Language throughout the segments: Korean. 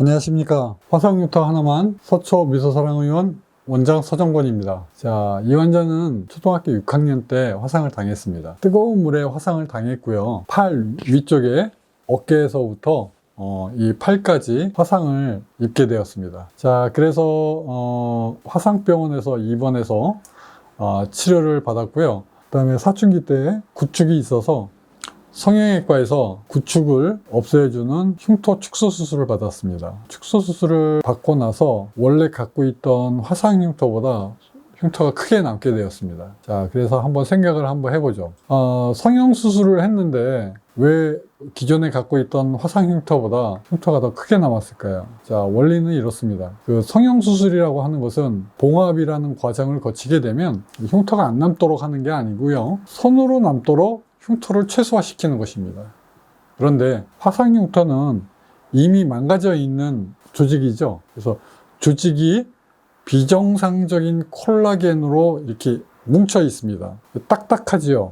안녕하십니까. 화상흉터 하나만 서초 미소사랑의원 원장 서정권입니다. 자, 이 환자는 초등학교 6학년 때 화상을 당했습니다. 뜨거운 물에 화상을 당했고요. 팔 위쪽에 어깨에서부터 이 팔까지 화상을 입게 되었습니다. 자, 그래서 화상병원에서 입원해서 치료를 받았고요. 그 다음에 사춘기 때 구축이 있어서 성형외과에서 구축을 없애주는 흉터 축소 수술을 받았습니다. 축소 수술을 받고 나서 원래 갖고 있던 화상 흉터보다 흉터가 크게 남게 되었습니다. 자, 그래서 한번 생각을 해보죠. 성형 수술을 했는데 왜 기존에 갖고 있던 화상 흉터보다 흉터가 더 크게 남았을까요? 자, 원리는 이렇습니다. 그 성형 수술이라고 하는 것은 봉합이라는 과정을 거치게 되면 흉터가 안 남도록 하는 게 아니고요. 선으로 남도록 흉터를 최소화시키는 것입니다. 그런데 화상 흉터는 이미 망가져 있는 조직이죠. 그래서 조직이 비정상적인 콜라겐으로 이렇게 뭉쳐 있습니다. 딱딱하지요.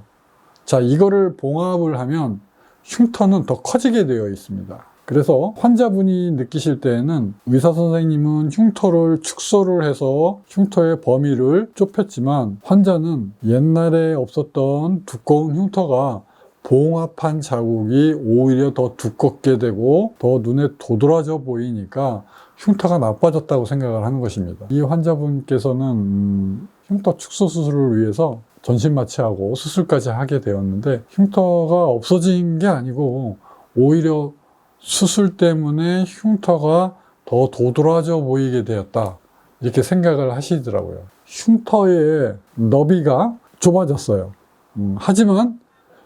자, 이거를 봉합을 하면 흉터는 더 커지게 되어 있습니다. 그래서 환자분이 느끼실 때에는 의사 선생님은 흉터를 축소를 해서 흉터의 범위를 좁혔지만 환자는 옛날에 없었던 두꺼운 흉터가 봉합한 자국이 오히려 더 두껍게 되고 더 눈에 도드라져 보이니까 흉터가 나빠졌다고 생각을 하는 것입니다. 이 환자분께서는 흉터 축소 수술을 위해서 전신 마취하고 수술까지 하게 되었는데 흉터가 없어진 게 아니고 오히려 수술 때문에 흉터가 더 도드라져 보이게 되었다, 이렇게 생각을 하시더라고요. 흉터의 너비가 좁아졌어요. 하지만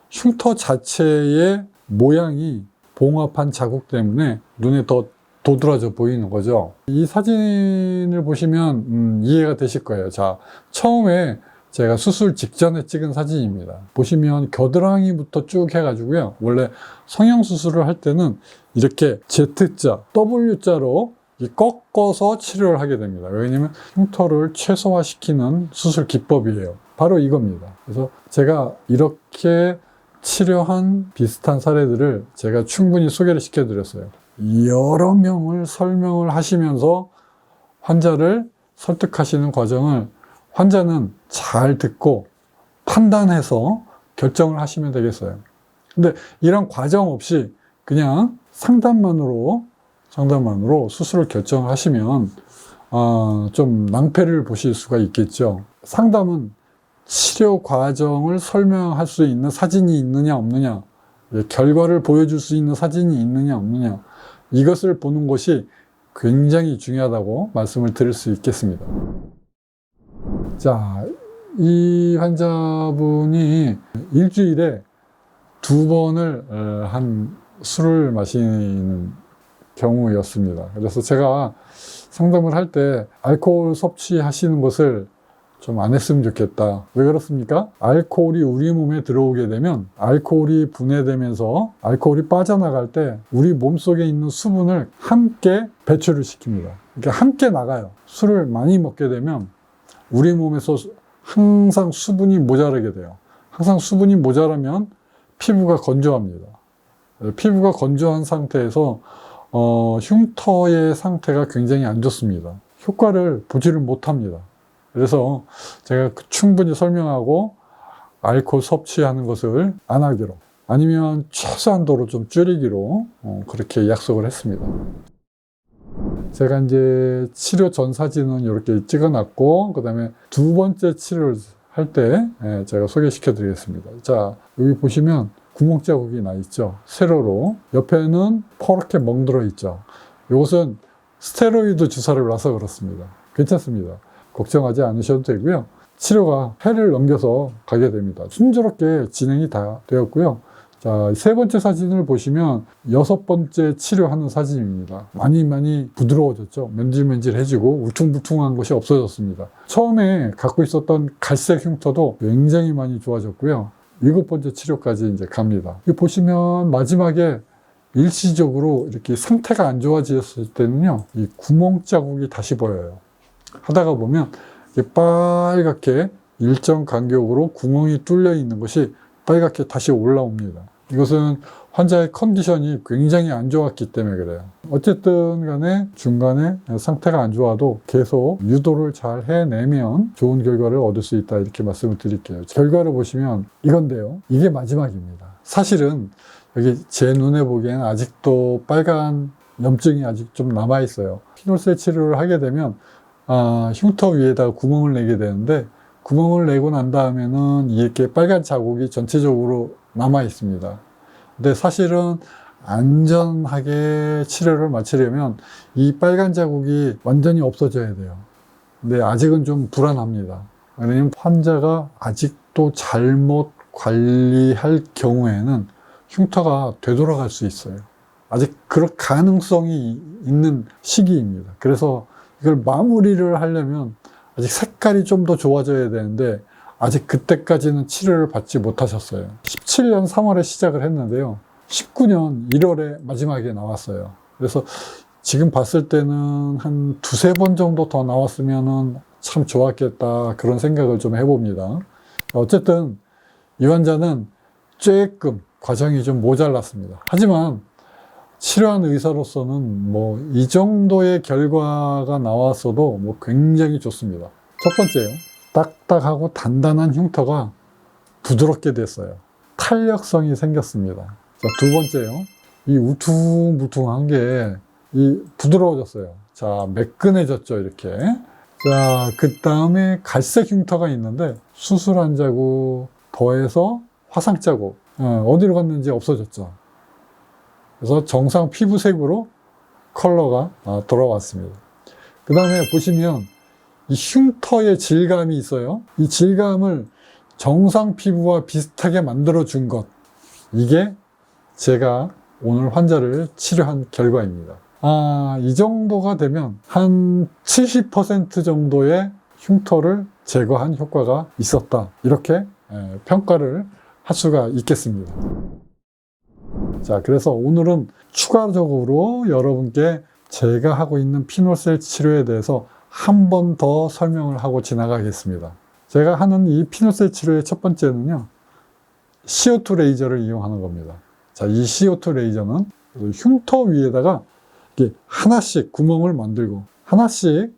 흉터 자체의 모양이 봉합한 자국 때문에 눈에 더 도드라져 보이는 거죠. 이 사진을 보시면 이해가 되실 거예요. 자, 처음에 제가 수술 직전에 찍은 사진입니다. 보시면 겨드랑이부터 쭉 해가지고요. 원래 성형수술을 할 때는 이렇게 Z자, W자로 꺾어서 치료를 하게 됩니다. 왜냐면 흉터를 최소화시키는 수술 기법이에요. 바로 이겁니다. 그래서 제가 이렇게 치료한 비슷한 사례들을 제가 충분히 소개를 시켜드렸어요. 여러 명을 설명을 하시면서 환자를 설득하시는 과정을 환자는 잘 듣고 판단해서 결정을 하시면 되겠어요. 근데 이런 과정 없이 그냥 상담만으로 수술을 결정을 하시면 좀 낭패를 보실 수가 있겠죠. 상담은 치료 과정을 설명할 수 있는 사진이 있느냐 없느냐, 결과를 보여줄 수 있는 사진이 있느냐 없느냐, 이것을 보는 것이 굉장히 중요하다고 말씀을 드릴 수 있겠습니다. 자, 이 환자분이 일주일에 2번을 술을 마시는 경우였습니다. 그래서 제가 상담을 할 때 알코올 섭취하시는 것을 좀 안 했으면 좋겠다. 왜 그렇습니까? 알코올이 우리 몸에 들어오게 되면 알코올이 분해되면서 알코올이 빠져나갈 때 우리 몸속에 있는 수분을 함께 배출을 시킵니다. 그러니까 함께 나가요. 술을 많이 먹게 되면 우리 몸에서 항상 수분이 모자라게 돼요. 항상 수분이 모자라면 피부가 건조합니다. 피부가 건조한 상태에서 흉터의 상태가 굉장히 안 좋습니다. 효과를 보지를 못합니다. 그래서 제가 충분히 설명하고 알코올 섭취하는 것을 안 하기로, 아니면 최소한도로 좀 줄이기로 그렇게 약속을 했습니다. 제가 이제 치료 전 사진은 이렇게 찍어놨고, 그 다음에 2번째 치료를 할 때 제가 소개시켜 드리겠습니다. 자, 여기 보시면 구멍 자국이 나 있죠. 세로로. 옆에는 퍼렇게 멍들어 있죠. 이것은 스테로이드 주사를 놔서 그렇습니다. 괜찮습니다. 걱정하지 않으셔도 되고요. 치료가 해를 넘겨서 가게 됩니다. 순조롭게 진행이 다 되었고요. 자, 3번째 사진을 보시면 6번째 치료하는 사진입니다. 많이 부드러워졌죠. 맨질맨질해지고 울퉁불퉁한 것이 없어졌습니다. 처음에 갖고 있었던 갈색 흉터도 굉장히 많이 좋아졌고요. 7번째 치료까지 이제 갑니다. 여기 보시면 마지막에 일시적으로 이렇게 상태가 안 좋아졌을 때는요, 이 구멍 자국이 다시 보여요. 하다가 보면 빨갛게 일정 간격으로 구멍이 뚫려 있는 것이 빨갛게 다시 올라옵니다. 이것은 환자의 컨디션이 굉장히 안 좋았기 때문에 그래요. 어쨌든 간에 중간에 상태가 안 좋아도 계속 유도를 잘 해내면 좋은 결과를 얻을 수 있다, 이렇게 말씀을 드릴게요. 결과를 보시면 이건데요. 이게 마지막입니다. 사실은 여기 제 눈에 보기에는 아직도 빨간 염증이 아직 좀 남아 있어요. 피놀셀 치료를 하게 되면 흉터 위에다가 구멍을 내게 되는데, 구멍을 내고 난 다음에는 이렇게 빨간 자국이 전체적으로 남아 있습니다. 근데 사실은 안전하게 치료를 마치려면 이 빨간 자국이 완전히 없어져야 돼요. 근데 아직은 좀 불안합니다. 왜냐면 환자가 아직도 잘못 관리할 경우에는 흉터가 되돌아갈 수 있어요. 아직 그럴 가능성이 있는 시기입니다. 그래서 이걸 마무리를 하려면 아직 색깔이 좀 더 좋아져야 되는데, 아직 그때까지는 치료를 받지 못하셨어요. 17년 3월에 시작을 했는데요. 19년 1월에 마지막에 나왔어요. 그래서 지금 봤을 때는 한 두세 번 정도 더 나왔으면 참 좋았겠다, 그런 생각을 좀 해봅니다. 어쨌든 이 환자는 조금 과정이 좀 모자랐습니다. 하지만 치료한 의사로서는 뭐 이 정도의 결과가 나왔어도 뭐 굉장히 좋습니다. 첫 번째요. 딱딱하고 단단한 흉터가 부드럽게 됐어요. 탄력성이 생겼습니다. 자, 두 번째요. 이 울퉁불퉁한 게 부드러워졌어요. 자, 매끈해졌죠, 이렇게. 자, 그 다음에 갈색 흉터가 있는데 수술한 자국 더해서 화상 자국, 어디로 갔는지 없어졌죠. 그래서 정상 피부색으로 컬러가 돌아왔습니다. 그 다음에 보시면 이 흉터의 질감이 있어요. 이 질감을 정상 피부와 비슷하게 만들어준 것, 이게 제가 오늘 환자를 치료한 결과입니다. 이 정도가 되면 한 70% 정도의 흉터를 제거한 효과가 있었다, 이렇게 평가를 할 수가 있겠습니다. 자, 그래서 오늘은 추가적으로 여러분께 제가 하고 있는 피놀셀 치료에 대해서 한 번 더 설명을 하고 지나가겠습니다. 제가 하는 이 피놀셀 치료의 첫 번째는요, CO2 레이저를 이용하는 겁니다. 자, 이 CO2 레이저는 흉터 위에다가 이렇게 하나씩 구멍을 만들고, 하나씩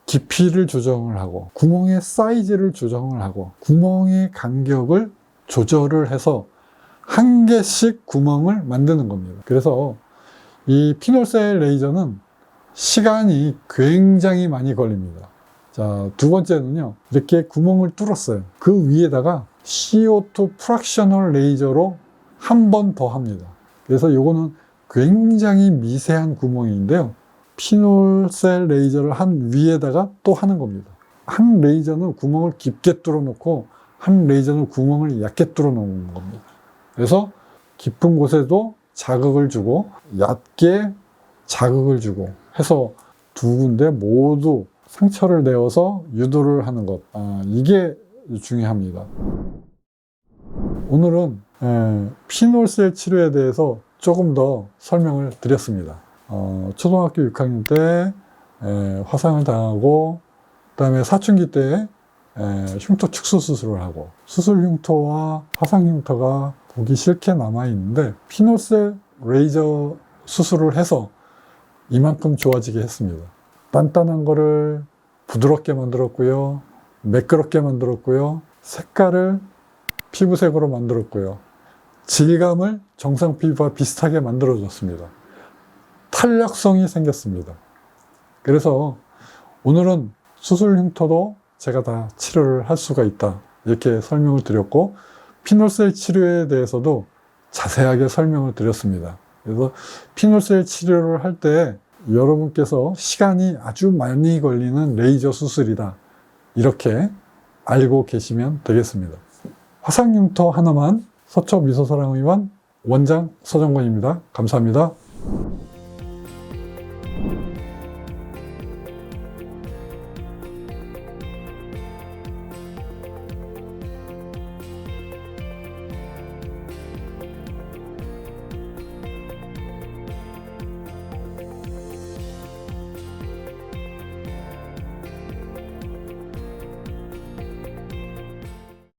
깊이를 조정을 하고, 구멍의 사이즈를 조정을 하고, 구멍의 간격을 조절을 해서 한 개씩 구멍을 만드는 겁니다. 그래서 이 피놀셀 레이저는 시간이 굉장히 많이 걸립니다. 자, 두 번째는요, 이렇게 구멍을 뚫었어요. 그 위에다가 CO2 프랙셔널 레이저로 한 번 더 합니다. 그래서 이거는 굉장히 미세한 구멍인데요, 피놀셀 레이저를 한 위에다가 또 하는 겁니다. 한 레이저는 구멍을 깊게 뚫어 놓고, 한 레이저는 구멍을 얕게 뚫어 놓는 겁니다. 그래서 깊은 곳에도 자극을 주고 얕게 자극을 주고 해서 두 군데 모두 상처를 내어서 유도를 하는 것, 이게 중요합니다. 오늘은 피놀셀 치료에 대해서 조금 더 설명을 드렸습니다. 초등학교 6학년 때 화상을 당하고, 그 다음에 사춘기 때 흉터 축소 수술을 하고, 수술 흉터와 화상 흉터가 보기 싫게 남아있는데 피놀셀 레이저 수술을 해서 이만큼 좋아지게 했습니다. 단단한 거를 부드럽게 만들었고요, 매끄럽게 만들었고요, 색깔을 피부색으로 만들었고요, 질감을 정상 피부와 비슷하게 만들어줬습니다. 탄력성이 생겼습니다. 그래서 오늘은 수술 흉터도 제가 다 치료를 할 수가 있다, 이렇게 설명을 드렸고, 피놀셀 치료에 대해서도 자세하게 설명을 드렸습니다. 그래서 피놀셀 치료를 할 때 여러분께서 시간이 아주 많이 걸리는 레이저 수술이다, 이렇게 알고 계시면 되겠습니다. 화상흉터 하나만 서초 미소사랑의원 원장 서정권입니다. 감사합니다.